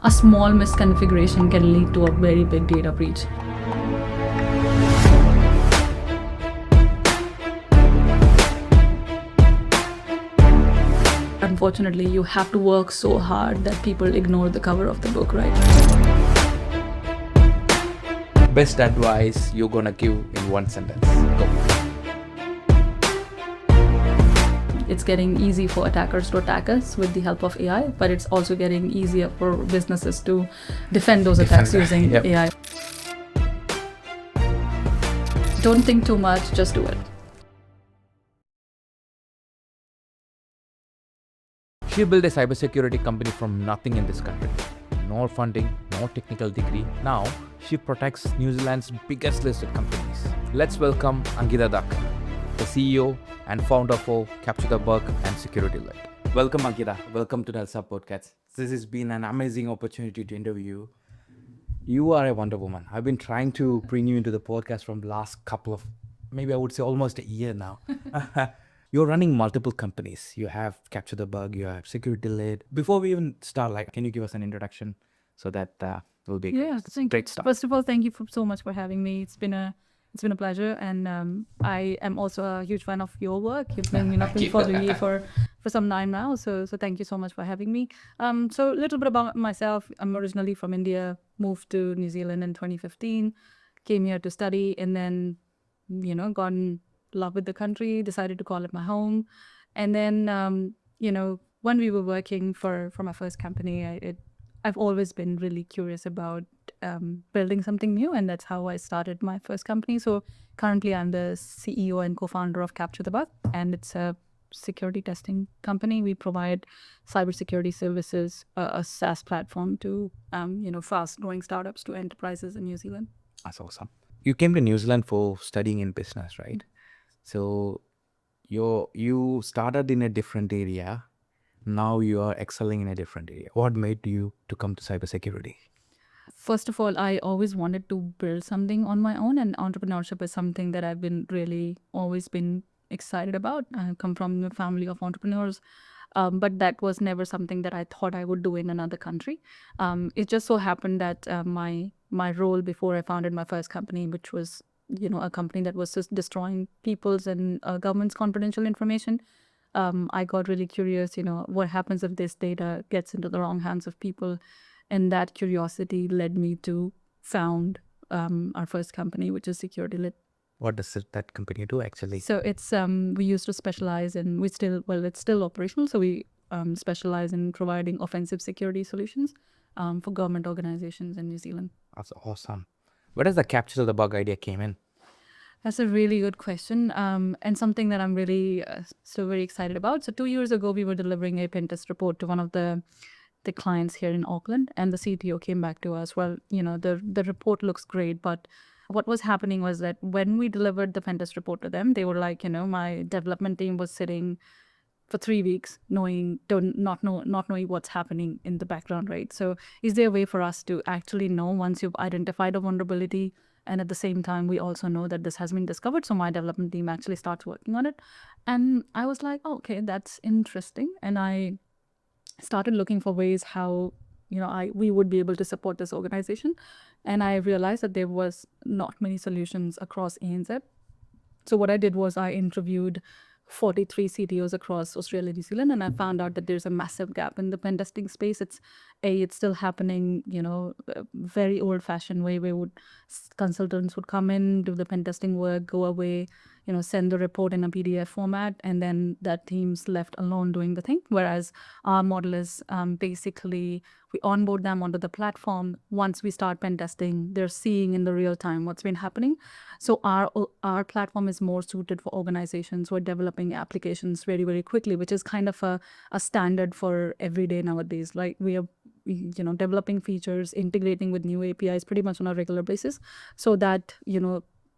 a small misconfiguration can lead to a very big data breach. Unfortunately, you have to work so hard that people ignore the cover of the book, right? Best advice you're gonna give in one sentence. Go. It's getting easy for attackers to attack us with the help of AI, but it's also getting easier for businesses to defend those attacks using Yep. AI. Don't think too much, just do it. She built a cybersecurity company from nothing in this country. No funding, no technical degree. Now, she protects New Zealand's biggest listed companies. Let's welcome Ankita Dhakar, the CEO and founder for Capture the Bug and SecurityLit. Welcome, Ankita. Welcome to NLSA podcast. This has been an amazing opportunity to interview you. You are a Wonder Woman. I've been trying to bring you into the podcast from the last couple of, maybe I would say almost a year now. You're running multiple companies. You have Capture the Bug, you have SecurityLit. Before we even start, can you give us an introduction so that will be a great start? First of all, thank you so much for having me. It's been a pleasure, and I am also a huge fan of your work. You've been following me for some time now, so thank you so much for having me. So a little bit about myself. I'm originally from India, moved to New Zealand in 2015, came here to study, and then got in love with the country, decided to call it my home. And then when we were working for my first company, I've always been really curious about building something new, and that's how I started my first company. So currently I'm the CEO and co-founder of Capture the Bug, and it's a security testing company. We provide cybersecurity services, a SaaS platform to fast-growing startups to enterprises in New Zealand. That's awesome. You came to New Zealand for studying in business, right? So you started in a different area. Now you are excelling in a different area. What made you to come to cybersecurity? First of all, I always wanted to build something on my own, and entrepreneurship is something that I've been really always been excited about. I come from a family of entrepreneurs, but that was never something that I thought I would do in another country. It just so happened that my role before I founded my first company, which was a company that was just destroying people's and government's confidential information. I got really curious, what happens if this data gets into the wrong hands of people? And that curiosity led me to found our first company, which is SecurityLit. What does that company do actually? So it's we used to specialize in, it's still operational. So we specialize in providing offensive security solutions for government organizations in New Zealand. That's awesome. Where does the Capture the Bug idea came in? That's a really good question, and something that I'm really still very excited about. So 2 years ago, we were delivering a pen test report to one of the clients here in Auckland, and the CTO came back to us. Well, the report looks great, but what was happening was that when we delivered the pen test report to them, they were like, my development team was sitting for 3 weeks not knowing what's happening in the background, right? So is there a way for us to actually know once you've identified a vulnerability, and at the same time we also know that this has been discovered, so my development team actually starts working on it? And I was like, oh, okay, that's interesting. And I started looking for ways how we would be able to support this organization, and I realized that there was not many solutions across ANZ. So what I did was I interviewed 43 CTOs across Australia and New Zealand, and I found out that there's a massive gap in the pen testing space. It's still happening, a very old-fashioned way where consultants would come in, do the pen testing work, go away, send the report in a PDF format, and then that team's left alone doing the thing. Whereas our model is basically we onboard them onto the platform. Once we start pen testing, they're seeing in the real time what's been happening. So our platform is more suited for organizations who are developing applications very, very quickly, which is kind of a standard for every day nowadays. Like we are developing features, integrating with new APIs pretty much on a regular basis, so that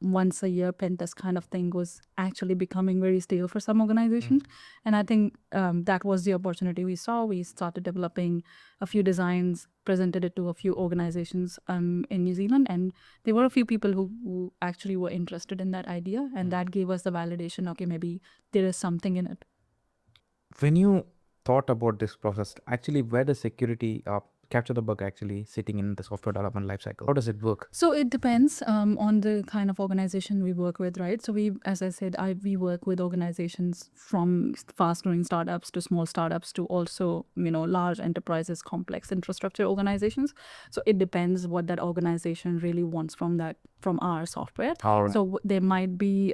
once a year pen test kind of thing was actually becoming very stale for some organizations. And I think that was the opportunity we saw. We started developing a few designs, presented it to a few organizations in New Zealand, and there were a few people who actually were interested in that idea, and that gave us the validation, okay, maybe there is something in it. When you thought about this process, actually where does capture the bug actually sitting in the software development lifecycle? How does it work? So it depends on the kind of organization we work with, right? So we, as I said, we work with organizations from fast-growing startups to small startups to also, large enterprises, complex infrastructure organizations. So it depends what that organization really wants from our software. All right. So there might be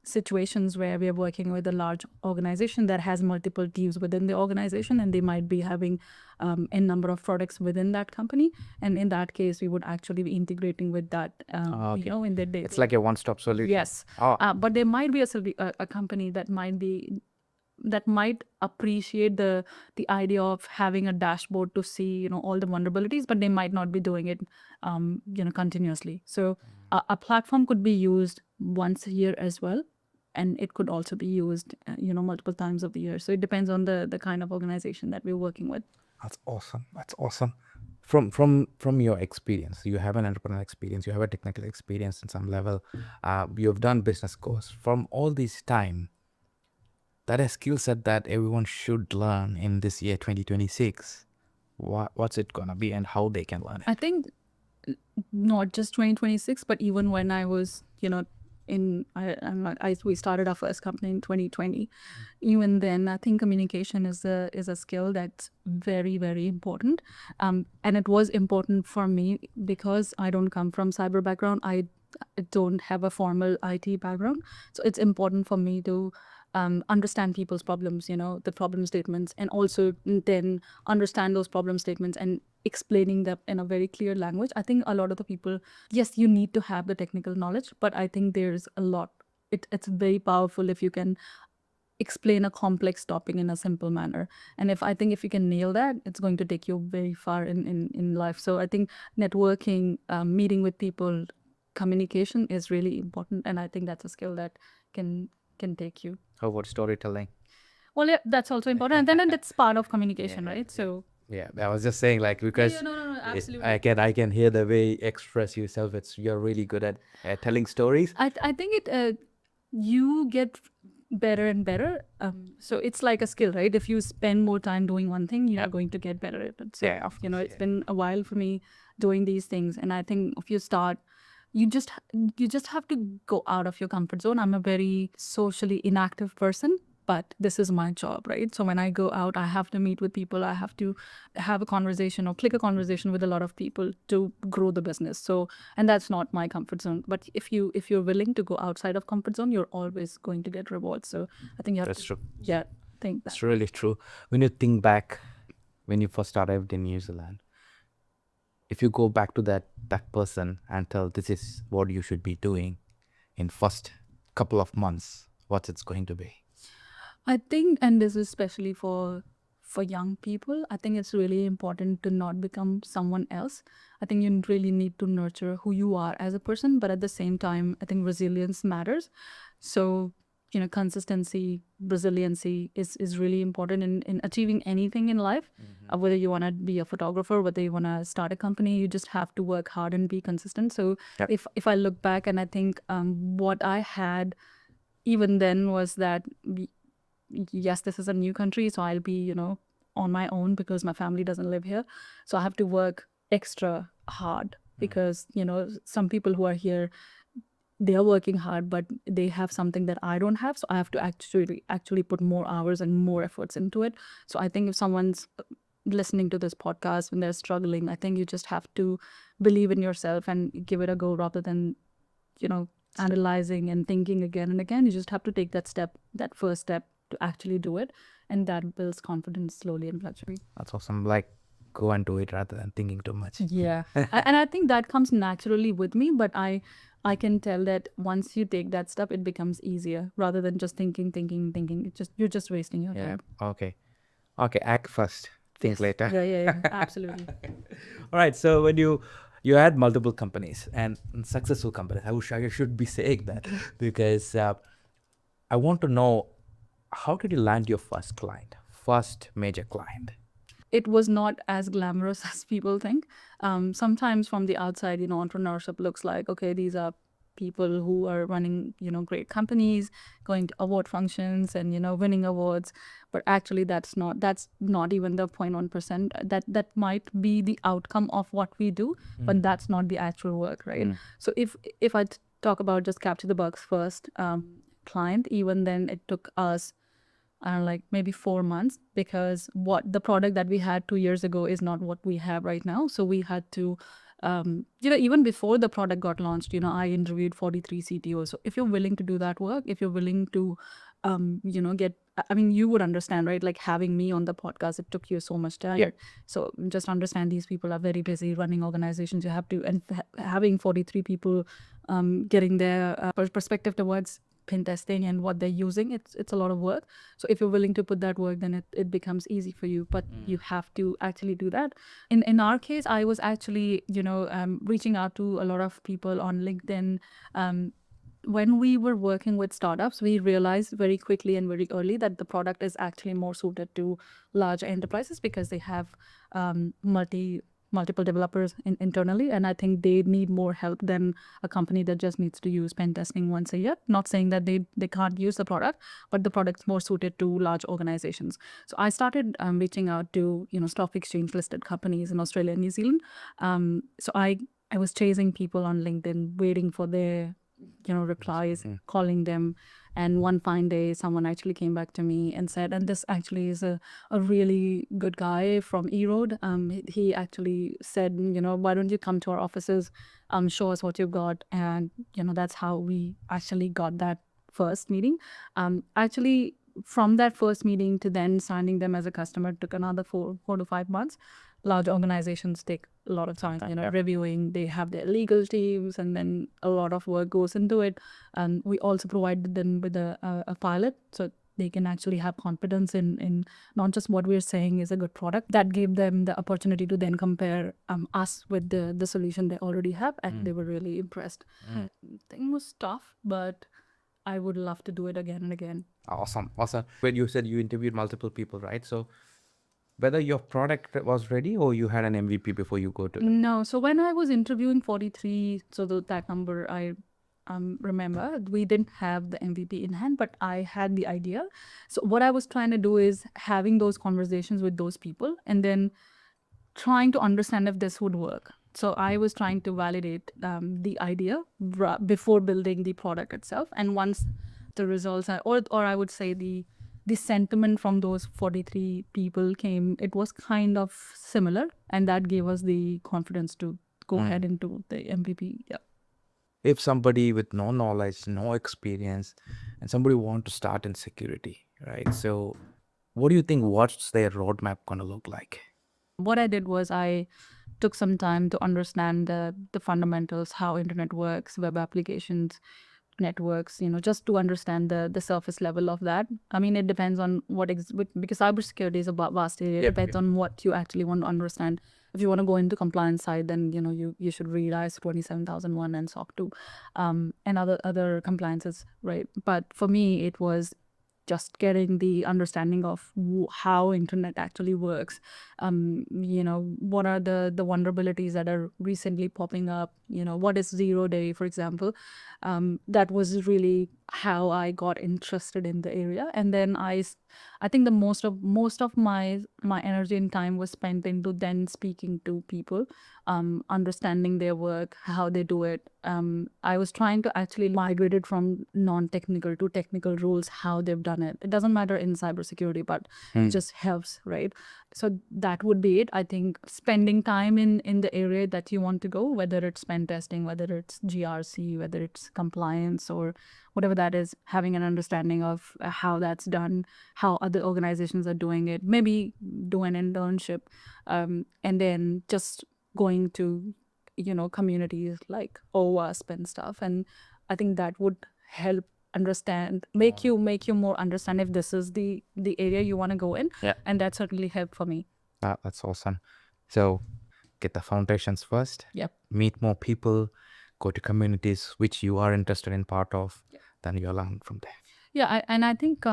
situations where we are working with a large organization that has multiple teams within the organization, and they might be having a number of products within that company. And in that case, we would actually be integrating with that, in their day. It's like a one-stop solution. Yes. But there might be a company that might appreciate the idea of having a dashboard to see, all the vulnerabilities, but they might not be doing it, continuously. So a platform could be used once a year as well. And it could also be used, multiple times of the year. So it depends on the kind of organization that we're working with. That's awesome. That's awesome. From your experience, you have an entrepreneurial experience, you have a technical experience in some level, you've done business course. From all this time, that is a skill set that everyone should learn in this year 2026. What's it gonna be and how they can learn it? I think not just 2026, but even when I was, we started our first company in 2020. Even then, I think communication is a skill that's very, very important. And it was important for me because I don't come from cyber background. I don't have a formal IT background. So it's important for me to understand people's problems, the problem statements, and also then understand those problem statements and explaining them in a very clear language. I think a lot of the people, yes, you need to have the technical knowledge, but I think there's a lot. It's very powerful if you can explain a complex topic in a simple manner. And if you can nail that, it's going to take you very far in life. So I think networking, meeting with people, communication is really important. And I think that's a skill that can take you. How about storytelling? Well, yeah, that's also important. And then that's part of communication, right? So yeah, I was just saying, like, because no, absolutely. I can hear the way you express yourself. You're really good at telling stories. I think you get better and better. So it's like a skill, right? If you spend more time doing one thing, you're going to get better at it. So, it's been a while for me doing these things. And I think if you start, you just have to go out of your comfort zone. I'm a very socially inactive person, but this is my job, right? So when I go out, I have to meet with people. I have to have a conversation or click a conversation with a lot of people to grow the business. So, and that's not my comfort zone. But if you're willing to go outside of comfort zone, you're always going to get rewards. So I think you have That's to. true. Yeah, think that. That's really true. When you think back, when you first arrived in New Zealand, if you go back to that person and tell this is what you should be doing in first couple of months, what it's going to be? I think, and this is especially for young people, I think it's really important to not become someone else. I think you really need to nurture who you are as a person, but at the same time, I think resilience matters. So, consistency, resiliency is really important in achieving anything in life. Whether you want to be a photographer, whether you want to start a company, you just have to work hard and be consistent. So if I look back, and I think what I had even then was that, yes, this is a new country, so I'll be, on my own because my family doesn't live here. So I have to work extra hard because, some people who are here, they are working hard, but they have something that I don't have. So I have to actually put more hours and more efforts into it. So I think if someone's listening to this podcast when they're struggling, I think you just have to believe in yourself and give it a go rather than, analyzing and thinking again and again. You just have to take that first step to actually do it. And that builds confidence slowly and gradually. That's awesome. Like, go and do it rather than thinking too much. Yeah. And I think that comes naturally with me, but I can tell that once you take that step, it becomes easier rather than just thinking. You're just wasting your time. Okay. Act first, think later. Yeah. Absolutely. All right. So when you had multiple companies and successful companies, I should be saying that because I want to know, how did you land your first major client? It was not as glamorous as people think. Sometimes from the outside, entrepreneurship looks like, okay, these are people who are running, great companies, going to award functions and, winning awards. But actually that's not even the 0.1%. That might be the outcome of what we do, but that's not the actual work, right? So if I talk about just capture the bugs first, client, even then it took us, I don't know, like maybe 4 months, because what the product that we had 2 years ago is not what we have right now. So we had to, even before the product got launched, I interviewed 43 CTOs. So if you're willing to do that work, if you're willing to, you would understand, right? Like having me on the podcast, it took you so much time. Yeah. So just understand these people are very busy running organizations. You have to, and having 43 people getting their perspective towards pen testing and what they're using, it's a lot of work. So if you're willing to put that work, then it becomes easy for you, but you have to actually do that. In our case, I was actually reaching out to a lot of people on LinkedIn. When we were working with startups, we realized very quickly and very early that the product is actually more suited to large enterprises, because they have multiple developers internally, and I think they need more help than a company that just needs to use pen testing once a year. Not saying that they can't use the product, but the product's more suited to large organizations. So I started reaching out to stock exchange listed companies in Australia and New Zealand. So I was chasing people on LinkedIn, waiting for their replies, calling them. And one fine day, someone actually came back to me and said, and this actually is a really good guy from E-Road. He actually said, why don't you come to our offices, show us what you've got. And, that's how we actually got that first meeting. Actually, from that first meeting to then signing them as a customer took another 4 to 5 months. Large organizations take a lot of time, reviewing. They have their legal teams, and then a lot of work goes into it. And we also provided them with a pilot, so they can actually have confidence in not just what we're saying is a good product. That gave them the opportunity to then compare us with the solution they already have, and they were really impressed. Thing was tough, but I would love to do it again and again. Awesome. When you said you interviewed multiple people, right? So whether your product was ready or you had an MVP before you go to No. So when I was interviewing 43, so that number I remember, we didn't have the MVP in hand, but I had the idea. So what I was trying to do is having those conversations with those people and then trying to understand if this would work. So I was trying to validate the idea before building the product itself. And once the results, or I would say the sentiment from those 43 people came, it was kind of similar. And that gave us the confidence to go ahead into the MVP. Yeah. if somebody with no knowledge, no experience, and somebody want to start in security, right? So what do you think, what's their roadmap going to look like? What I did was I took some time to understand the fundamentals, how internet works, web applications, networks, just to understand the surface level of that. I mean, it depends on because cybersecurity is a vast area. It depends on what you actually want to understand. If you want to go into compliance side, then you should read ISO 27001 and SOC 2 and other compliances, right? But for me, it was just getting the understanding of how internet actually works. What are the vulnerabilities that are recently popping up? What is 0-day, for example? That was really how I got interested in the area. And then I think the most of my energy and time was spent into then speaking to people, understanding their work, how they do it. I was trying to actually migrate it from non-technical to technical rules, how they've done it. It doesn't matter in cybersecurity, but it just helps, right? So that would be it. I think spending time in the area that you want to go, whether it's pen testing, whether it's GRC, whether it's compliance or whatever that is, having an understanding of how that's done, how other organizations are doing it, maybe do an internship, and then just going to communities like OWASP and stuff. And I think that would help make you more understand if this is the area you want to go in. Yeah. And that certainly helped for me. That's awesome. So get the foundations first. Yep. Meet more people, go to communities which you are interested in part of. Yep. Then you'll learn from there. Yeah, and I think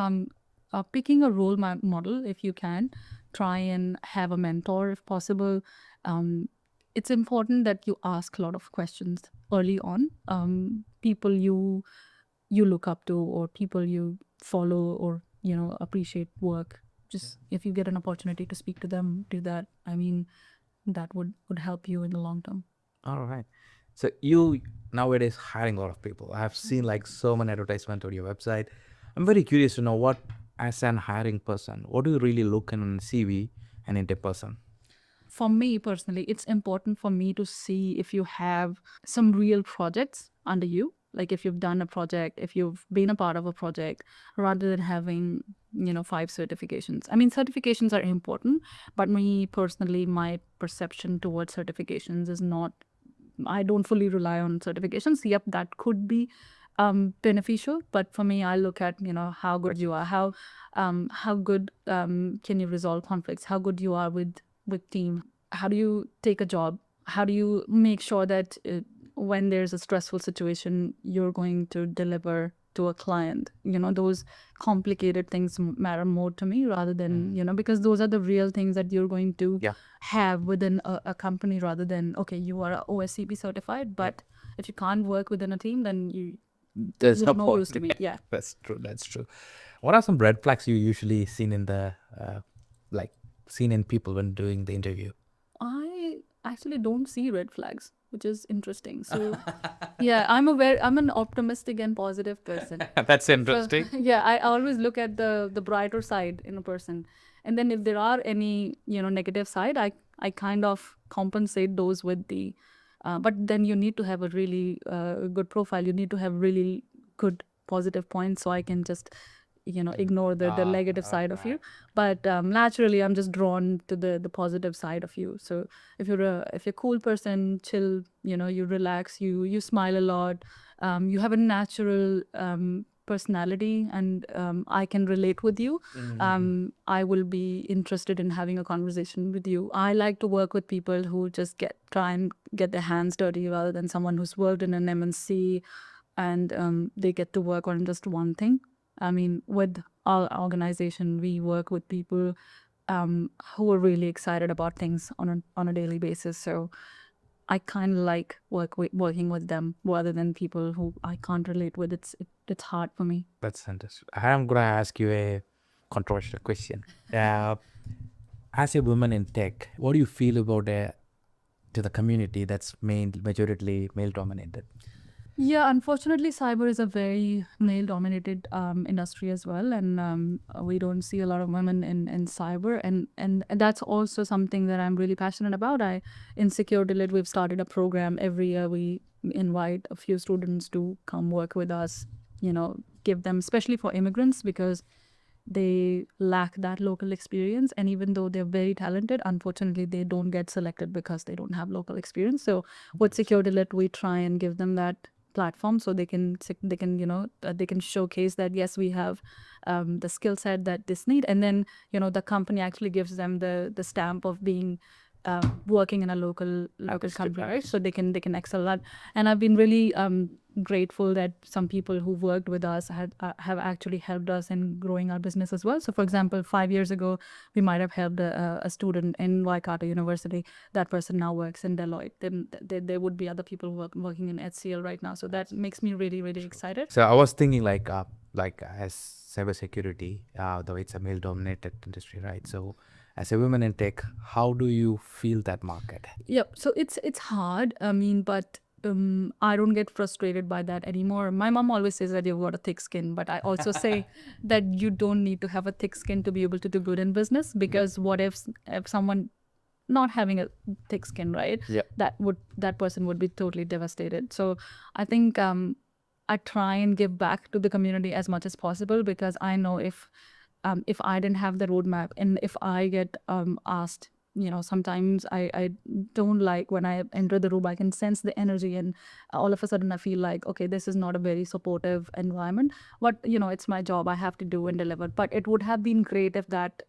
picking a role model, if you can, try and have a mentor if possible. it's important that you ask a lot of questions early on. People you look up to, or people you follow, or appreciate work. Just if you get an opportunity to speak to them, do that. I mean, that would help you in the long term. All right. So you nowadays hiring a lot of people. I have seen like so many advertisements on your website. I'm very curious to know what, as an hiring person, what do you really look in a CV and in a person? For me personally, it's important for me to see if you have some real projects under you. Like if you've done a project, if you've been a part of a project, rather than having, 5 certifications. I mean, certifications are important, but me personally, my perception towards certifications is not, I don't fully rely on certifications. Yep, that could be beneficial, but for me, I look at how good you are, how good can you resolve conflicts, how good you are with team, how do you take a job, how do you make sure that when there's a stressful situation, you're going to deliver to a client. Those complicated things matter more to me, rather than because those are the real things that you're going to Yeah. have within a company, rather than, okay, you are OSCP certified, but if you can't work within a team, then There's you're no no point. use to me. Yeah. That's true. That's true. What are some red flags you usually seen in the like seen in people when doing the interview? I actually don't see red flags, which is interesting. So yeah, I'm an optimistic and positive person. That's So interesting. yeah, I always look at the brighter side in a person. And then if there are any, negative side, I kind of compensate those with the but then you need to have a really good profile. You need to have really good positive points, so I can just ignore the negative side of you. But naturally, I'm just drawn to the positive side of you. So if you're a cool person, chill, you relax, you smile a lot, you have a natural personality, and I can relate with you, I will be interested in having a conversation with you. I like to work with people who just try and get their hands dirty, rather than someone who's worked in an MNC and they get to work on just one thing. I mean, with our organization, we work with people who are really excited about things on a daily basis. So I kind of like working with them, rather than people who I can't relate with. It's hard for me. That's interesting. I'm gonna ask you a controversial question. As a woman in tech, what do you feel about to the community that's majority male dominated? Yeah, unfortunately, cyber is a very male-dominated industry as well, and we don't see a lot of women in cyber, and that's also something that I'm really passionate about. In SecurityLit, we've started a program every year. We invite a few students to come work with us. Give them, especially for immigrants, because they lack that local experience, and even though they're very talented, unfortunately they don't get selected because they don't have local experience. So with SecurityLit, we try and give them that platform, so they can they can showcase that yes, we have the skill set that this need, and then the company actually gives them the stamp of being working in a local company, right? So they can excel a lot. And I've been really grateful that some people who worked with us have actually helped us in growing our business as well. So for example, 5 years ago, we might have helped a student in Waikato University. That person now works in Deloitte. Then there would be other people working in HCL right now. So that makes me really, really excited. So I was thinking like as cybersecurity, though it's a male dominated industry, right? So as a woman in tech, how do you feel that market? Yep. So it's hard. I mean, but I don't get frustrated by that anymore. My mom always says that you've got a thick skin, but I also say that you don't need to have a thick skin to be able to do good in business, because what if someone not having a thick skin, right? Yeah. That person would be totally devastated. So I think I try and give back to the community as much as possible, because I know if I didn't have the roadmap, and if I get asked, sometimes I don't like when I enter the room, I can sense the energy, and all of a sudden I feel like, okay, this is not a very supportive environment. But it's my job, I have to do and deliver. But it would have been great if that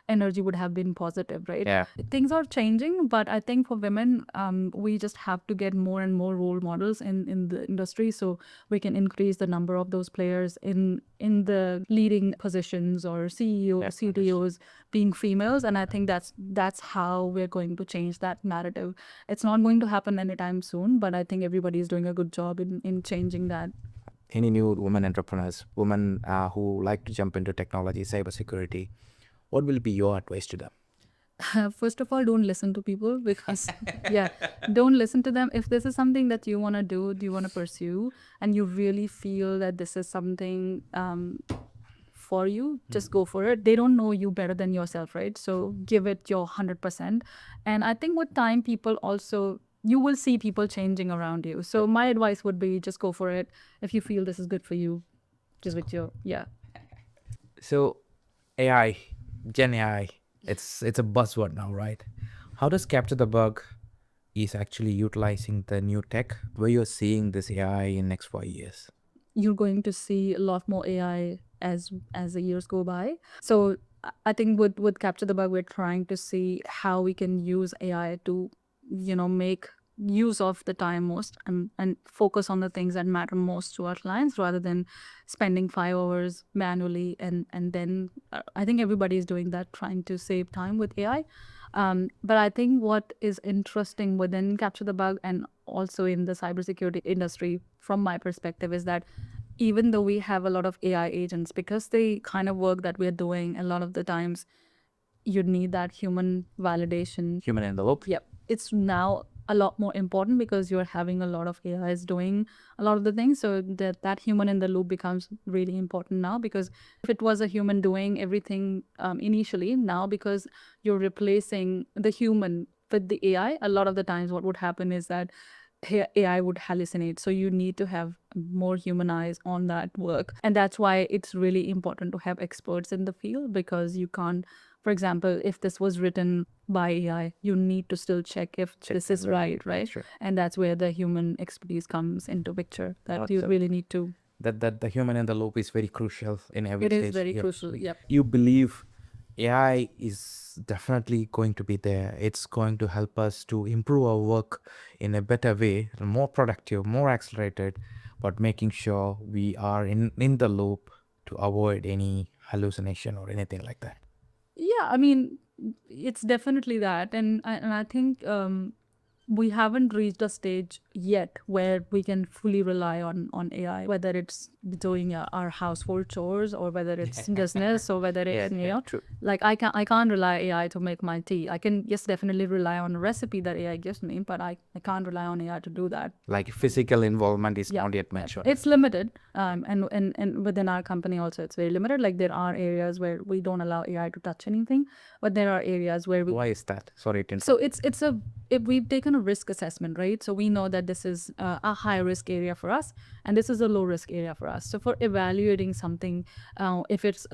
energy would have been positive, right? Yeah. Things are changing, but I think for women, we just have to get more and more role models in the industry, so we can increase the number of those players in the leading positions, or CEOs, CTOs being females. And I think that's how we're going to change that narrative. It's not going to happen anytime soon, but I think everybody is doing a good job in changing that. Any new women entrepreneurs, women who like to jump into technology, cybersecurity, what will be your advice to them? First of all, don't listen to people, because don't listen to them. If this is something that you want to do you want to pursue, and you really feel that this is something for you, just go for it. They don't know you better than yourself, right? So give it your 100%. And I think with time, people also, you will see people changing around you. So my advice would be, just go for it. If you feel this is good for you, just with your So AI, Gen AI, it's a buzzword now, right? How does Capture the Bug is actually utilizing the new tech? Where you're seeing this AI in next 5 years? You're going to see a lot more AI as the years go by. So I think with Capture the Bug, we're trying to see how we can use AI to, make use of the time most, and focus on the things that matter most to our clients, rather than spending 5 hours manually. And then I think everybody is doing that, trying to save time with AI. But I think what is interesting within Capture the Bug, and also in the cybersecurity industry, from my perspective, is that even though we have a lot of AI agents, because the kind of work that we're doing, a lot of the times you need that human validation. Human in the loop? Yep. It's now a lot more important, because you're having a lot of AIs doing a lot of the things. So that human in the loop becomes really important now, because if it was a human doing everything initially, now because you're replacing the human with the AI, a lot of the times what would happen is that AI would hallucinate. So you need to have more human eyes on that work. And that's why it's really important to have experts in the field, because you can't, for example, if this was written by AI, you need to still check if this is right? Sure. And that's where the human expertise comes into picture, that you So really need to. that the human in the loop is very crucial in every It stage. is very crucial. Yep. You believe AI is definitely going to be there. It's going to help us to improve our work in a better way, more productive, more accelerated, but making sure we are in the loop to avoid any hallucination or anything like that. Yeah, I mean, it's definitely that. And I think we haven't reached a stage yet where we can fully rely on AI, whether it's doing our household chores, or whether it's business, or whether it's True. like I can't rely AI to make my tea. I can, yes, definitely rely on a recipe that AI gives me, but I can't rely on AI to do that. Like physical involvement is not yet mentioned. It's limited, and within our company also, it's very limited. Like, there are areas where we don't allow AI to touch anything, but there are areas where we. Why is that? Sorry to interrupt. So we've taken a risk assessment, right? So we know that this is a high risk area for us, and this is a low risk area for us. So for evaluating something, if it's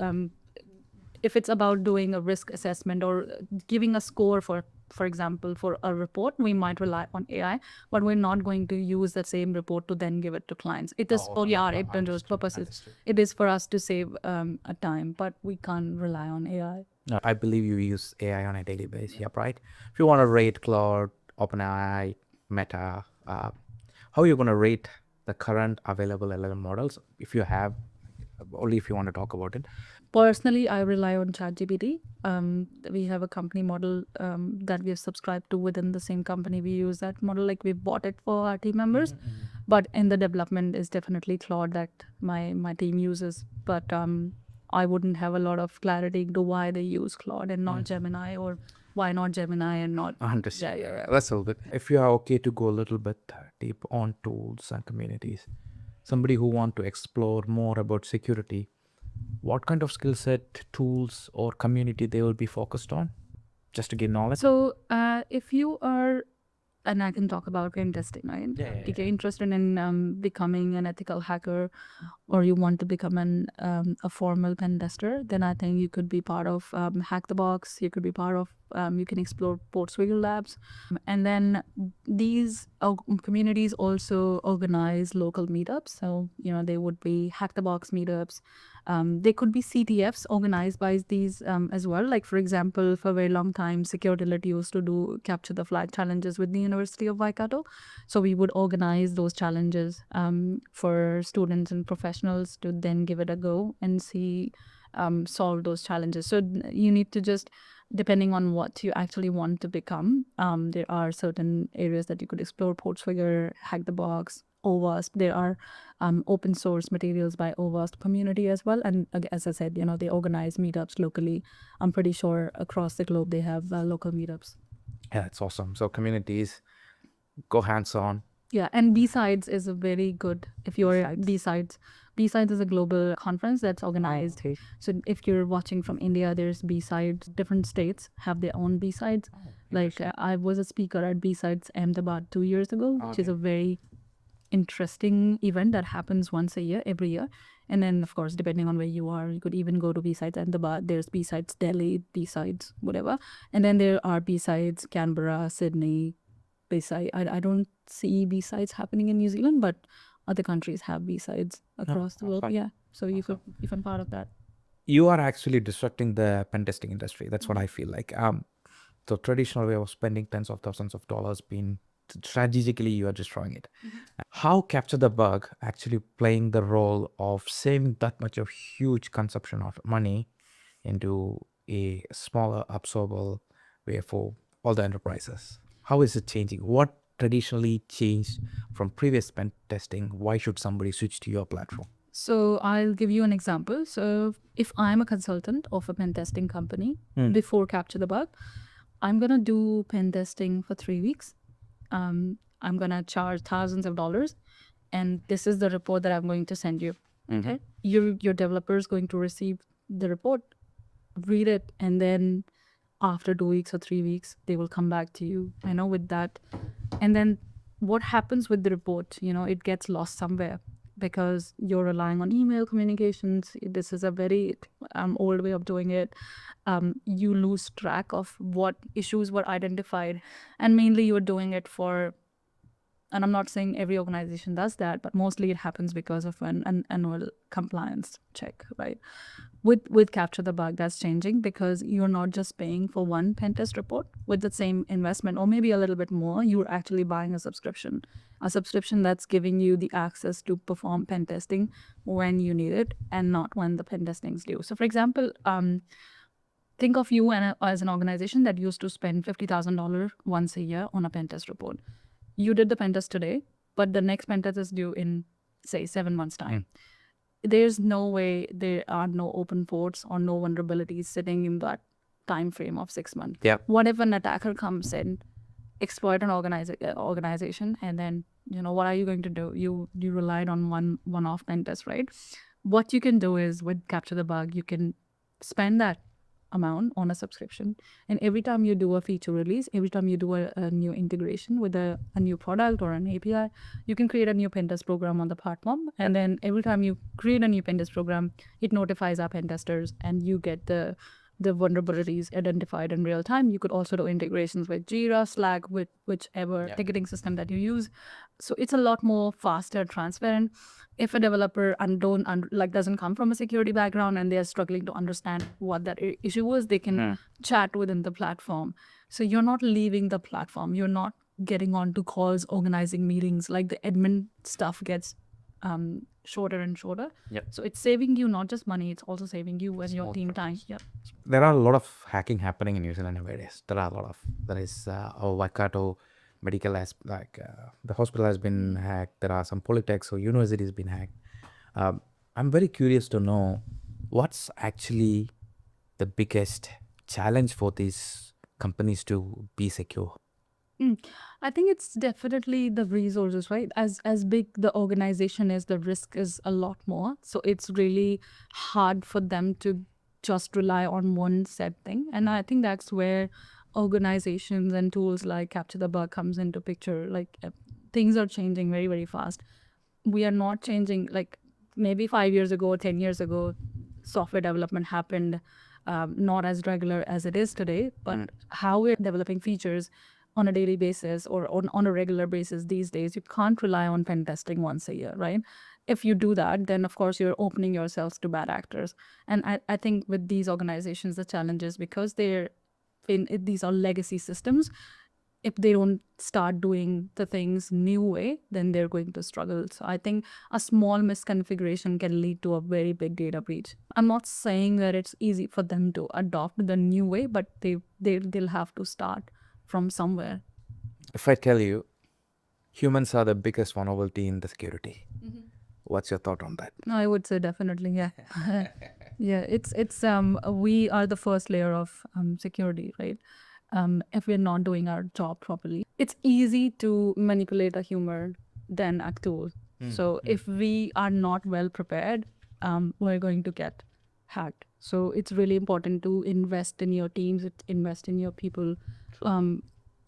about doing a risk assessment, or giving a score, for example, for a report, we might rely on AI, but we're not going to use that same report to then give it to clients. It is for our internal purposes. It is for us to save a time, but we can't rely on AI. No, I believe you use AI on a daily basis, yeah, right? If you want to rate Cloud, OpenAI, Meta, how are you going to rate the current available LLM models? If you have, only if you want to talk about it. Personally, I rely on ChatGPT. We have a company model that we have subscribed to within the same company. We use that model, like we bought it for our team members. But in the development is definitely Claude that my team uses. But I wouldn't have a lot of clarity into why they use Claude and not Gemini, or why not Gemini and not. Understand. Yeah. That's all good. If you are okay to go a little bit deep on tools and communities, somebody who want to explore more about security, what kind of skill set, tools, or community they will be focused on, just to get knowledge? So if you are, and I can talk about pen testing, right? If you're interested in becoming an ethical hacker, or you want to become a formal pen tester, then I think you could be part of Hack the Box. You could be part of You can explore portfolio labs. And then these communities also organize local meetups. So, they would be Hack the Box meetups. They could be CTFs organized by these as well. Like, for example, for a very long time, SecurityLit used to do capture the flag challenges with the University of Waikato. So we would organize those challenges for students and professionals to then give it a go and see solve those challenges. So you need to just, depending on what you actually want to become, there are certain areas that you could explore: Portfigure, Hack the Box, OWASP. There are open source materials by OWASP community as well. And as I said, they organize meetups locally. I'm pretty sure across the globe they have local meetups. Yeah, it's awesome. So communities go hands-on. Yeah, and B-Sides is a very good, if you're at B-Sides. B-Sides is a global conference that's organized. Okay. So if you're watching from India, there's B-Sides. Different states have their own B-Sides. Like I was a speaker at B-Sides Ahmedabad 2 years ago, which is a very interesting event that happens once a year, every year. And then, of course, depending on where you are, you could even go to B-Sides Ahmedabad. There's B-Sides Delhi, B-Sides whatever. And then there are B-Sides Canberra, Sydney, B-side. I don't see B-sides happening in New Zealand, but other countries have B-sides across the world. fine. Yeah, so you could even part of that. You are actually disrupting the pen testing industry. That's what I feel like. The traditional way of spending tens of thousands of dollars, being strategically, you are destroying it. How Capture the Bug actually playing the role of saving that much of huge consumption of money into a smaller, absorbable way for all the enterprises? How is it changing? What traditionally changed from previous pen testing? Why should somebody switch to your platform? So I'll give you an example. So if I'm a consultant of a pen testing company before Capture the Bug, I'm going to do pen testing for 3 weeks. I'm going to charge thousands of dollars. And this is the report that I'm going to send you. Okay. Your developer is going to receive the report, read it, and then after 2 weeks or 3 weeks, they will come back to you, with that. And then what happens with the report? It gets lost somewhere because you're relying on email communications. This is a very old way of doing it. You lose track of what issues were identified. And mainly you're doing it for, and I'm not saying every organization does that, but mostly it happens because of an annual compliance check, right? With Capture the Bug, that's changing because you're not just paying for one pen test report with the same investment or maybe a little bit more. You're actually buying a subscription that's giving you the access to perform pen testing when you need it and not when the pen testing is due. So, for example, think of you as an organization that used to spend $50,000 once a year on a pen test report. You did the pen test today, but the next pen test is due in, say, 7 months' time. There's no way there are no open ports or no vulnerabilities sitting in that time frame of 6 months. Yeah. What if an attacker comes in, exploit an organization, and then what are you going to do? You relied on one-off pen test, right? What you can do is with Capture the Bug, you can spend that amount on a subscription, and every time you do a feature release, every time you do a new integration with a new product or an API, you can create a new pen test program on the platform, and then every time you create a new pen test program, it notifies our pen testers and you get the vulnerabilities identified in real time. You could also do integrations with Jira, Slack, with whichever ticketing system that you use. So it's a lot more faster, transparent. If a developer doesn't come from a security background and they're struggling to understand what that issue was, they can chat within the platform. So you're not leaving the platform. You're not getting onto calls, organizing meetings. Like the admin stuff gets shorter and shorter. Yep. So it's saving you not just money, it's also saving you and your team time. Yep. There are a lot of hacking happening in New Zealand nowadays. There is our Waikato medical the hospital has been hacked. There are some polytechs or universities been hacked. I'm very curious to know what's actually the biggest challenge for these companies to be secure. I think it's definitely the resources, right? As big the organization is, the risk is a lot more. So it's really hard for them to just rely on one set thing. And I think that's where organizations and tools like Capture the Bug comes into picture. Like things are changing very, very fast. We are not changing, like maybe 5 years ago, 10 years ago, software development happened. not as regular as it is today, but how we're developing features on a daily basis or on a regular basis these days. You can't rely on pen testing once a year, right? If you do that, then of course you're opening yourselves to bad actors. And I think with these organizations, the challenge is because these are legacy systems. If they don't start doing the things new way, then they're going to struggle. So I think a small misconfiguration can lead to a very big data breach. I'm not saying that it's easy for them to adopt the new way, but they'll have to start from somewhere. If I tell you, humans are the biggest vulnerability in the security, what's your thought on that? No, I would say definitely, yeah. Yeah, it's we are the first layer of security, right? If we're not doing our job properly, it's easy to manipulate a human than a tool. So if we are not well prepared, we're going to get hacked. So it's really important to invest in your teams, invest in your people,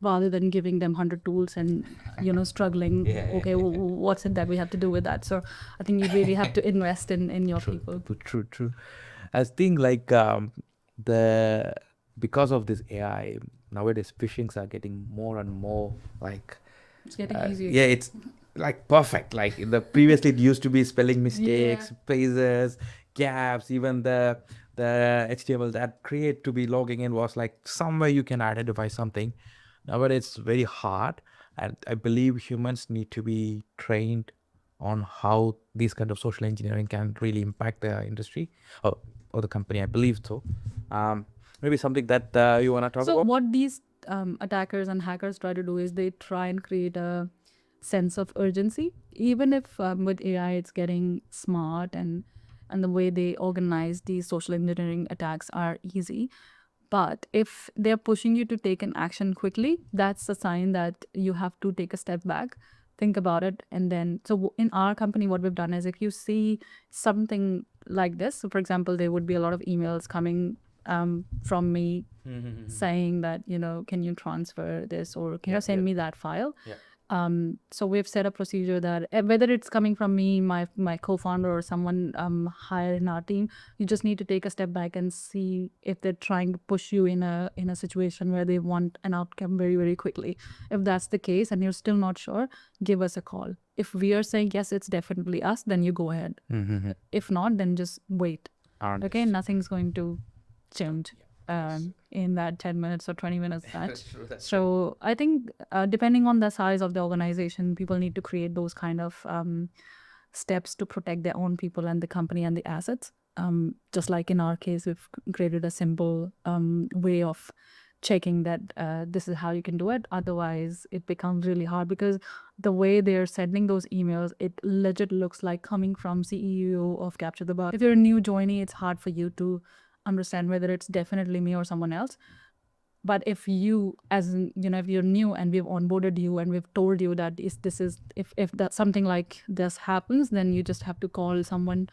rather than giving them 100 tools and struggling. Okay, what's it that we have to do with that? So I think you really have to invest in your people. True. I think like because of this AI nowadays, phishings are getting more and more like It's getting easier. Yeah, it's like perfect. Like in the previously it used to be spelling mistakes, phrases, gaps, even the HTML that create to be logging in was like somewhere you can identify something. Nowadays it's very hard, and I believe humans need to be trained on how these kind of social engineering can really impact the industry or the company. I believe so. Maybe something that you want to talk So about? what these attackers and hackers try to do is they try and create a sense of urgency, even if with AI it's getting smart and the way they organize these social engineering attacks are easy. But if they're pushing you to take an action quickly, that's a sign that you have to take a step back, think about it, and then. So in our company, what we've done is if you see something like this, so for example, there would be a lot of emails coming from me saying that, can you transfer this or can you send me that file? So we've set a procedure that whether it's coming from me, my co-founder, or someone hired in our team, you just need to take a step back and see if they're trying to push you in a situation where they want an outcome very, very quickly. If that's the case and you're still not sure, give us a call. If we are saying yes, it's definitely us, then you go ahead. If not, then just wait. Okay, nothing's going to change in that 10 minutes or 20 minutes that. So I think depending on the size of the organization, people need to create those kind of steps to protect their own people and the company and the assets. Just like in our case, we've created a simple way of checking that this is how you can do it. Otherwise, it becomes really hard because the way they're sending those emails, it legit looks like coming from CEO of Capture the Bug. If you're a new joinee, it's hard for you to understand whether it's definitely me or someone else. But if you, if you're new and we've onboarded you and we've told you that if that something like this happens, then you just have to call someone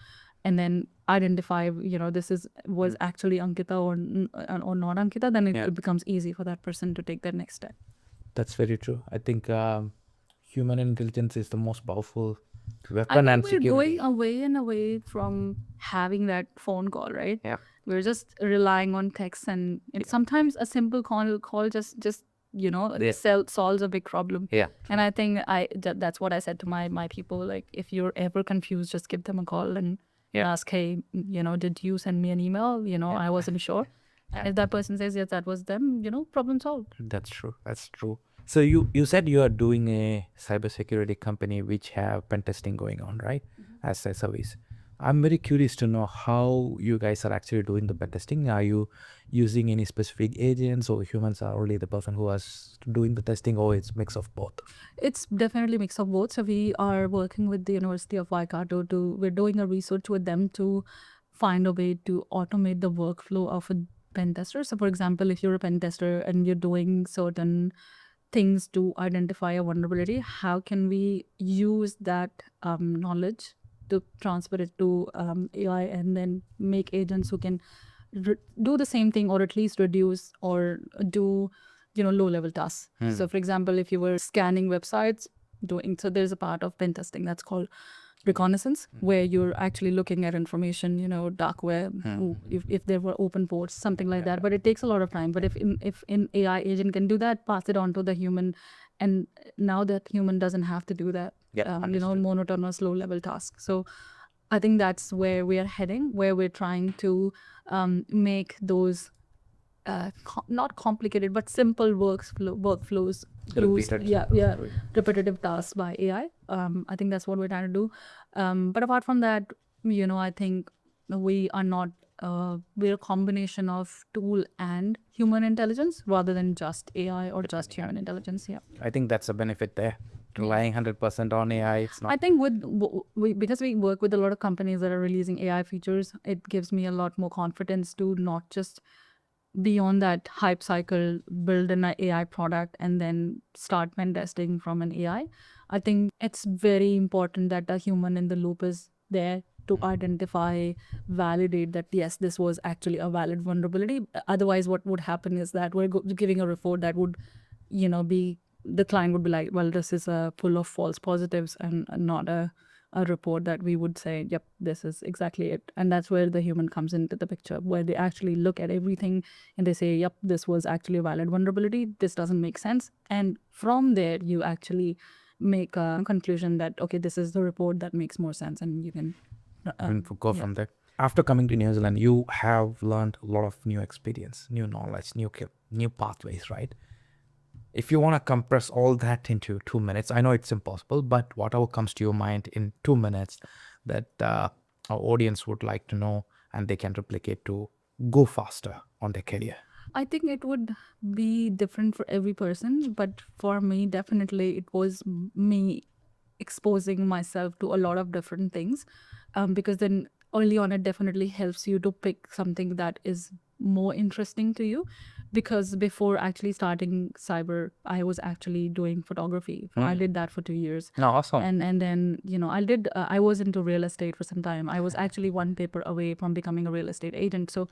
and then identify, this was actually Ankita or not Ankita, then it becomes easy for that person to take that next step. That's very true. I think human intelligence is the most powerful weapon and security. We're going away from having that phone call, right? Yeah. We're just relying on text, and sometimes a simple call just solves a big problem. Yeah. And I think that's what I said to my people. Like, if you're ever confused, just give them a call and ask, hey, did you send me an email? I wasn't sure. And if that person says yes, that was them, problem solved. That's true. So you said you are doing a cybersecurity company which have pen testing going on, right? As a service. I'm very curious to know how you guys are actually doing the pen testing. Are you using any specific agents, or humans are only the person who is doing the testing, or it's mix of both? It's definitely a mix of both. So we are working with the University of Waikato we're doing a research with them to find a way to automate the workflow of a pen tester. So for example, if you're a pen tester and you're doing certain things to identify a vulnerability, how can we use that knowledge to transfer it to AI and then make agents who can do the same thing, or at least reduce or do low level tasks. So for example, if you were scanning websites, so there's a part of pen testing that's called reconnaissance, where you're actually looking at information, dark web, if there were open ports, something like that. But it takes a lot of time. But if an AI agent can do that, pass it on to the human, and now that human doesn't have to do that, monotonous low level task. So I think that's where we are heading, where we're trying to make those not complicated but simple workflows repetitive tasks by AI. I think that's what we're trying to do. But apart from that, I think we are not we're a combination of tool and human intelligence rather than just AI or just human intelligence. I think that's a benefit there. Relying 100% on AI, it's not. I think because we work with a lot of companies that are releasing AI features, it gives me a lot more confidence to not just be on that hype cycle, build an AI product, and then start pen testing from an AI. I think it's very important that a human in the loop is there to identify, validate that, yes, this was actually a valid vulnerability. Otherwise, what would happen is that we're giving a report that would, be, the client would be like, well, this is full of false positives and not a report that we would say, yep, this is exactly it. And that's where the human comes into the picture, where they actually look at everything and they say, yep, this was actually a valid vulnerability. This doesn't make sense. And from there, you actually make a conclusion that, okay, this is the report that makes more sense, and you can go from there. After coming to New Zealand, you have learned a lot of new experience, new knowledge, new pathways, right? If you want to compress all that into 2 minutes, I know it's impossible, but whatever comes to your mind in 2 minutes that our audience would like to know and they can replicate to go faster on their career. I think it would be different for every person, but for me, definitely it was me exposing myself to a lot of different things, because then early on it definitely helps you to pick something that is more interesting to you. Because before actually starting cyber, I was actually doing photography. I did that for 2 years. No, awesome. And then I was into real estate for some time. I was actually one paper away from becoming a real estate agent. So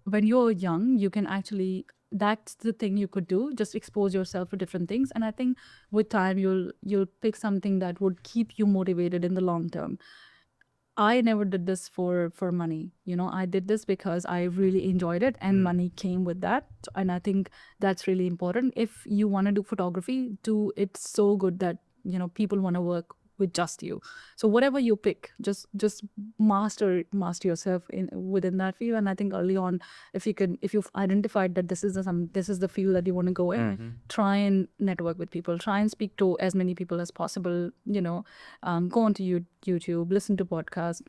when you're young, you can actually, that's the thing you could do, just expose yourself to different things. And I think with time you'll pick something that would keep you motivated in the long term. I never did this for money. I did this because I really enjoyed it, and money came with that. And I think that's really important. If you want to do photography, it's so good that, people want to work with just you. So whatever you pick, just master yourself within that field. And I think early on, if you've identified that this is the field that you want to go in, try and network with people, try and speak to as many people as possible. Go onto YouTube, listen to podcasts,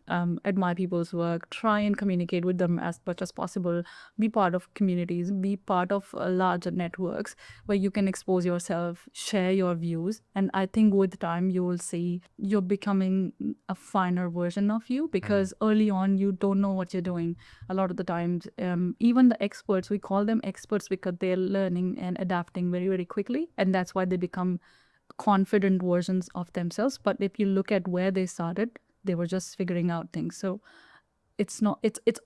admire people's work, try and communicate with them as much as possible. Be part of communities, be part of larger networks where you can expose yourself, share your views. And I think with time you will see you're becoming a finer version of you, because early on you don't know what you're doing. A lot of the times, even the experts, we call them experts because they're learning and adapting very, very quickly, and that's why they become confident versions of themselves. But if you look at where they started, they were just figuring out things. So it's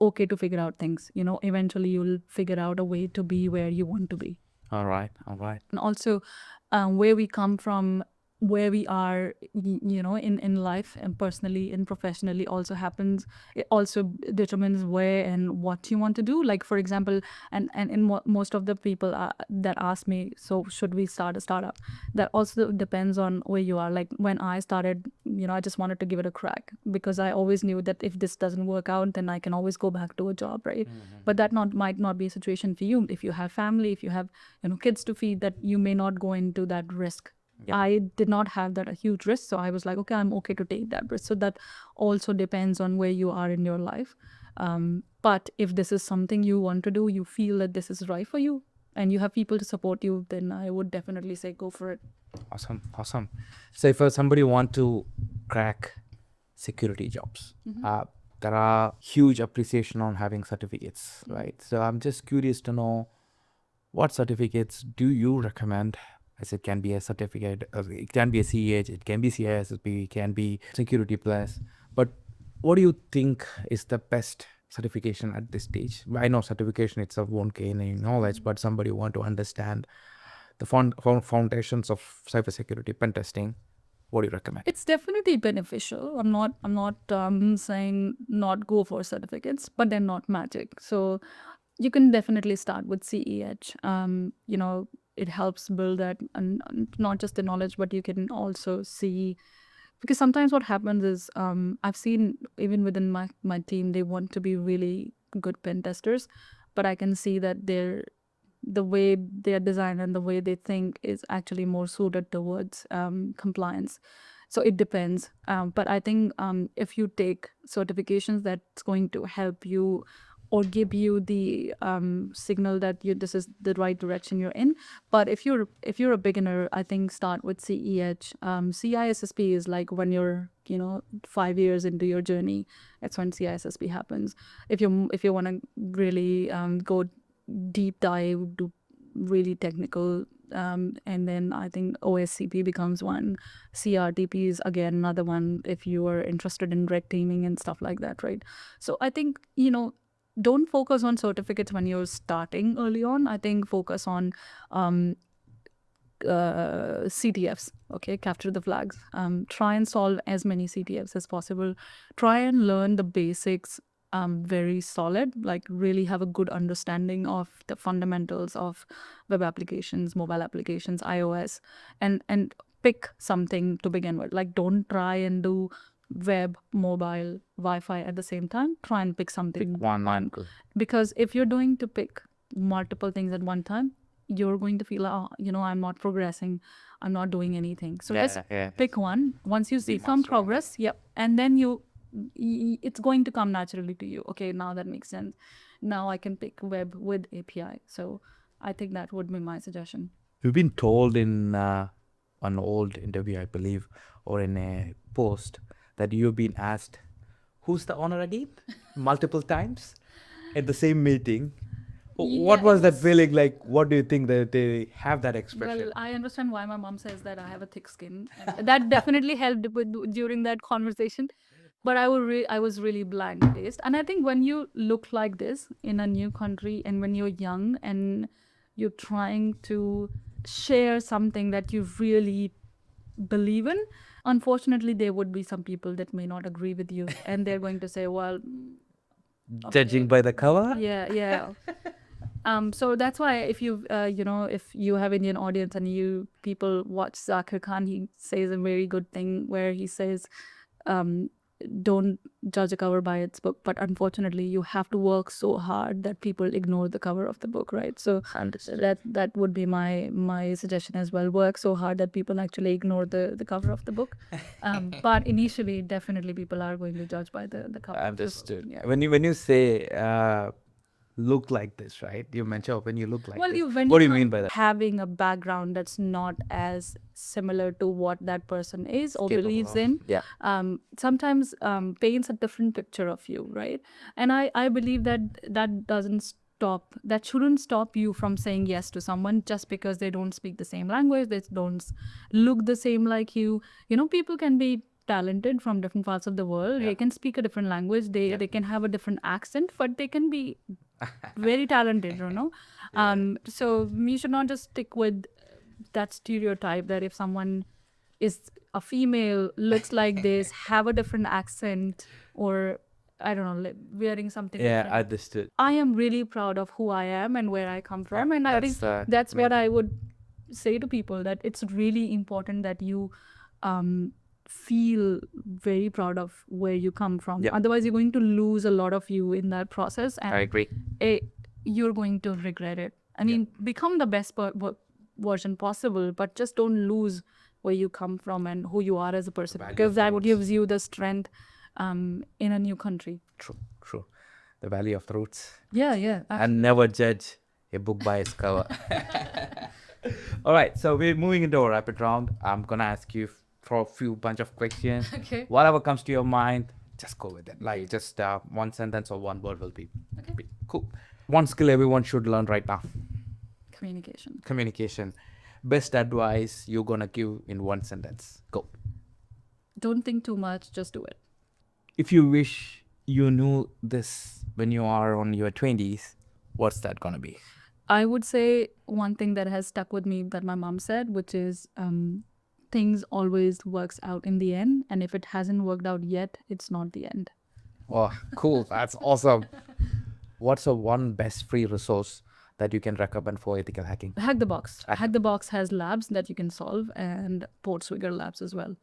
okay to figure out things. Eventually you'll figure out a way to be where you want to be. All right. And also where we come from, where we are, in life and personally and professionally also happens. It also determines where and what you want to do. Like, for example, and in most of the people that ask me, so should we start a startup? That also depends on where you are. Like when I started, I just wanted to give it a crack, because I always knew that if this doesn't work out, then I can always go back to a job, right? But that might not be a situation for you. If you have family, if you have kids to feed, that you may not go into that risk. Yep. I did not have that a huge risk, so I was like, okay, I'm okay to take that risk. So that also depends on where you are in your life. But if this is something you want to do, you feel that this is right for you, and you have people to support you, then I would definitely say go for it. Awesome. So if somebody want to crack security jobs, there are huge appreciation on having certificates, right? So I'm just curious to know, what certificates do you recommend? As it can be a certificate, it can be a CEH, it can be CISSP, it can be Security Plus. But what do you think is the best certification at this stage? I know certification itself won't gain any knowledge, but somebody want to understand the foundations of cybersecurity pen testing. What do you recommend? It's definitely beneficial. I'm not saying not go for certificates, but they're not magic. So you can definitely start with CEH. It helps build that, and not just the knowledge, but you can also see, because sometimes what happens is, I've seen even within my team, they want to be really good pen testers, but I can see that the way they are designed and the way they think is actually more suited towards compliance. So it depends. But I think if you take certifications, that's going to help you or give you the signal that this is the right direction you're in. But if you're a beginner, I think start with CEH. CISSP is like when you're 5 years into your journey. That's when CISSP happens. If you want to really go deep dive, do really technical, and then I think OSCP becomes one. CRTP is again another one if you are interested in red teaming and stuff like that, right? So I think don't focus on certificates when you're starting early on. I think focus on CTFs, okay, capture the flags. Try and solve as many CTFs as possible. Try and learn the basics very solid, like really have a good understanding of the fundamentals of web applications, mobile applications, iOS, and pick something to begin with. Like don't try and do web, mobile, Wi-Fi at the same time. Try and pick something. Pick one. Because if you're doing to pick multiple things at one time, you're going to feel, I'm not progressing, I'm not doing anything. So just pick one. Once you see some progress, and then it's going to come naturally to you. Okay, now that makes sense. Now I can pick web with API. So I think that would be my suggestion. We've been told in an old interview, I believe, or in a post, that you've been asked, who's the owner again? Multiple times at the same meeting. What was that feeling like? What do you think that they have that expression? Well, I understand why my mom says that I have a thick skin. That definitely helped during that conversation. But I was really blank faced. And I think when you look like this in a new country and when you're young and you're trying to share something that you really believe in, unfortunately, there would be some people that may not agree with you. And they're going to say, well, judging by the cover? Yeah. So that's why if you have Indian audience and people watch Zakir Khan, he says a very good thing where he says, don't judge a cover by its book, but unfortunately you have to work so hard that people ignore the cover of the book, right? So that would be my suggestion as well. Work so hard that people actually ignore the cover of the book. But initially, definitely people are going to judge by the cover. Understood. Yeah. When you say look like this, right? You mentioned when you look like this. What do you mean by that? Having a background that's not as similar to what that person is or believes in. Yeah. Sometimes paints a different picture of you, right? And I believe that shouldn't stop you from saying yes to someone just because they don't speak the same language, they don't look the same like you. People can be talented from different parts of the world. They can speak a different language. They can have a different accent, but they can be very talented, So you should not just stick with that stereotype that if someone is a female, looks like this, have a different accent, or I don't know, wearing something different. Yeah, understood. I am really proud of who I am and where I come from, and I think that's what I would say to people, that it's really important that you feel very proud of where you come from. Otherwise, you're going to lose a lot of you in that process, and I agree. You're going to regret it. I mean, become the best version possible, but just don't lose where you come from and who you are as a person, because that gives you the strength in a new country. True. The value of the roots. Yeah. And never judge a book by its cover. All right, so we're moving into a rapid round. I'm gonna ask you for a few bunch of questions. Okay. Whatever comes to your mind, just go with it. Like just one sentence or one word will be cool. One skill everyone should learn right now. Communication. Best advice you're gonna give in one sentence. Go. Don't think too much, just do it. If you wish you knew this when you are on your 20s, what's that gonna be? I would say one thing that has stuck with me that my mom said, which is things always works out in the end. And if it hasn't worked out yet, it's not the end. Oh, cool. That's awesome. What's a one best free resource that you can recommend for ethical hacking? Hack the Box. Hack the Box has labs that you can solve, and Portswigger labs as well.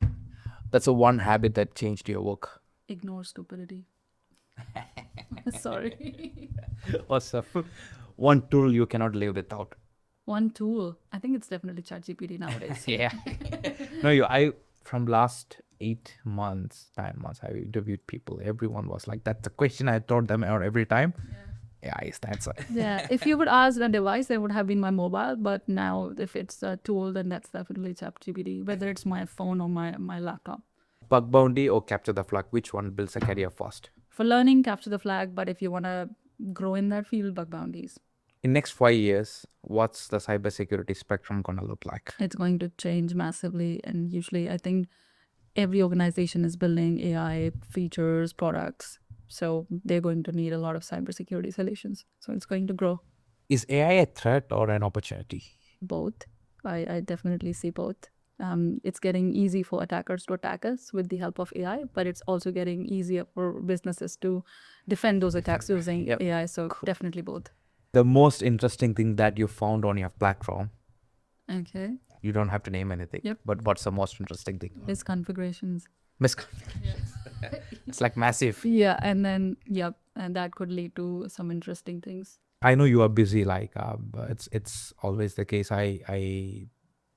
That's a one habit that changed your work. Ignore stupidity. Sorry. Awesome. One tool you cannot live without. One tool. I think it's definitely ChatGPT nowadays. Yeah. No, I from last 8 months, 9 months, I interviewed people. Everyone was like, that's the question I taught them every time. Yeah, it's the answer. Yeah. If you would ask a device, it would have been my mobile. But now, if it's a tool, then that's definitely ChatGPT, whether it's my phone or my laptop. Bug bounty or capture the flag, which one builds a career fast? For learning, capture the flag. But if you want to grow in that field, bug bounties. In next 5 years, what's the cybersecurity spectrum gonna look like? It's going to change massively. And usually, I think every organization is building AI features, products. So they're going to need a lot of cybersecurity solutions. So it's going to grow. Is AI a threat or an opportunity? Both. I definitely see both. It's getting easy for attackers to attack us with the help of AI, but it's also getting easier for businesses to defend those attacks using AI. So definitely both. The most interesting thing that you found on your platform, Okay. you don't have to name anything, but what's the most interesting thing? Misconfigurations. It's like massive. Yeah. And then, and that could lead to some interesting things. I know you are busy, like it's always the case. I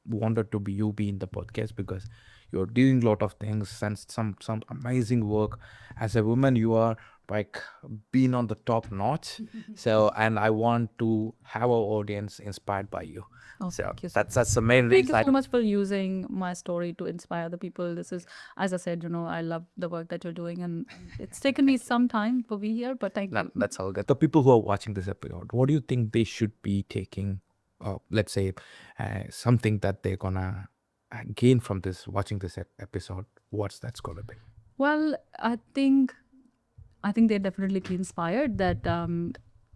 wanted to be in the podcast because you're doing a lot of things and some amazing work. As a woman, you are like being on the top notch. So, and I want to have our audience inspired by you. Oh, So thank you. that's the main Thank reason. you so much for using my story to inspire the people. This is, as I said, I love the work that you're doing, and it's taken me some time to be here, but thank you. That's all good. The people who are watching this episode, what do you think they should be taking? Let's say something that they're gonna gain from this watching this episode. What's that's gonna be? Well, I think they're definitely be inspired that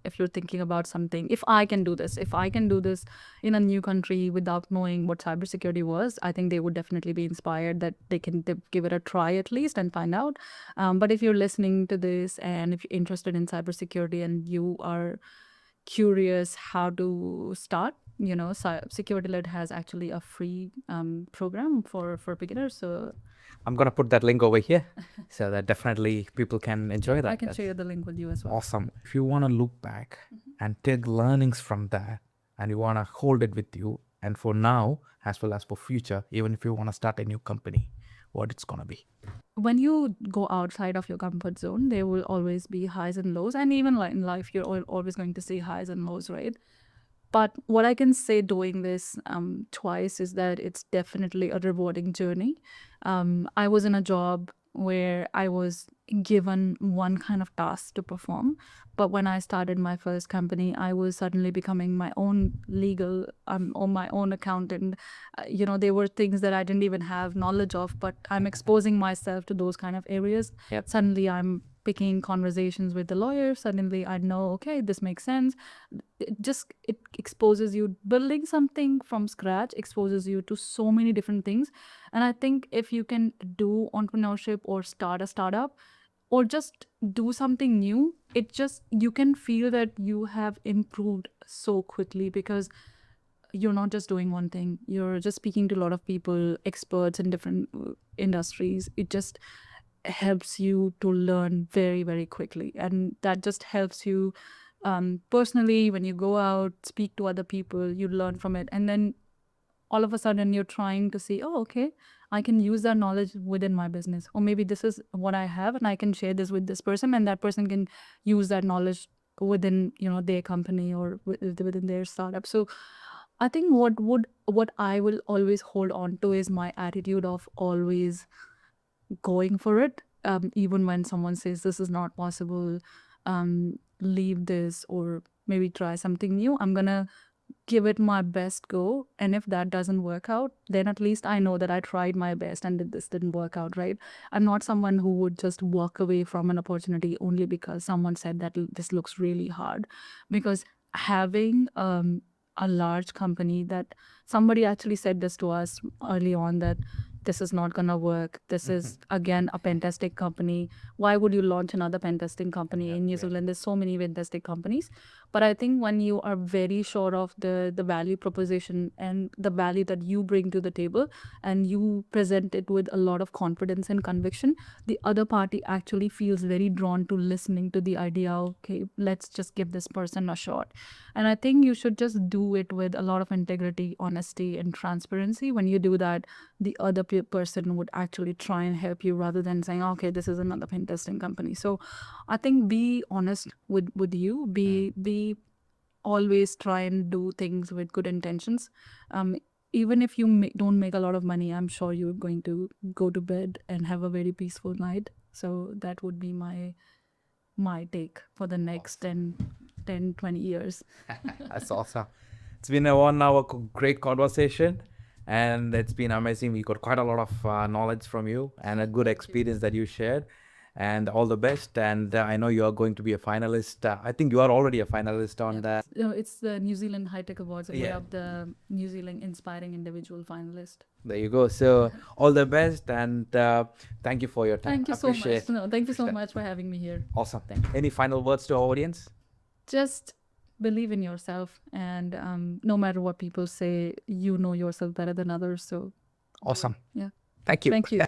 if you're thinking about something, if I can do this in a new country without knowing what cybersecurity was, I think they would definitely be inspired that they can give it a try at least and find out. But if you're listening to this and if you're interested in cybersecurity and you are curious how to start, SecurityLit has actually a free program for beginners. So I'm gonna put that link over here so that definitely people can enjoy that. I can share the link with you as well. Awesome. If you want to look back and take learnings from that and you want to hold it with you and for now as well as for future, even if you want to start a new company, what it's gonna be. When you go outside of your comfort zone, there will always be highs and lows, and even like in life you're always going to see highs and lows, right? But what I can say doing this twice is that it's definitely a rewarding journey. I was in a job where I was given one kind of task to perform. But when I started my first company, I was suddenly becoming my own legal, or my own accountant. There were things that I didn't even have knowledge of, but I'm exposing myself to those kind of areas. Yep. Suddenly I'm picking conversations with the lawyer. Suddenly I know, okay, this makes sense. It exposes you, building something from scratch exposes you to so many different things. And I think if you can do entrepreneurship or start a startup or just do something new, you can feel that you have improved so quickly because you're not just doing one thing. You're just speaking to a lot of people, experts in different industries. It just helps you to learn very, very quickly. And that just helps you personally when you go out, speak to other people, you learn from it. And then all of a sudden you're trying to see, oh, okay, I can use that knowledge within my business. Or maybe this is what I have and I can share this with this person and that person can use that knowledge within, their company or within their startup. So I think what I will always hold on to is my attitude of always going for it, even when someone says this is not possible, leave this or maybe try something new. I'm gonna give it my best go, and if that doesn't work out, then at least I know that I tried my best and this didn't work out, right? I'm not someone who would just walk away from an opportunity only because someone said that this looks really hard, because having a large company that somebody actually said this to us early on, that this is not going to work. This is, again, a pen testing company. Why would you launch another pen testing company in New Zealand? There's so many pen testing companies. But I think when you are very sure of the value proposition and the value that you bring to the table, and you present it with a lot of confidence and conviction, the other party actually feels very drawn to listening to the idea, okay, let's just give this person a shot. And I think you should just do it with a lot of integrity, honesty, and transparency. When you do that, the other person would actually try and help you, rather than saying, okay, this is another pen testing company. So I think be honest with you, be always try and do things with good intentions. Even if you don't make a lot of money, I'm sure you're going to go to bed and have a very peaceful night. So that would be my take for the next 10, 20 years. That's awesome. It's been a 1 hour great conversation, and it's been amazing. We got quite a lot of knowledge from you and a good experience that you shared. And all the best. And I know you are going to be a finalist. I think you are already a finalist on that. No, it's the New Zealand High Tech Awards, and we're Yeah. up the New Zealand Inspiring Individual finalist. There you go. So all the best, and thank you for your time. Thank you so Appreciate much. No, thank you so Appreciate. much for having me here. Awesome. Thank you. Any final words to our audience? Just believe in yourself, and no matter what people say, you know yourself better than others. So Awesome. yeah. Thank you. Thank you.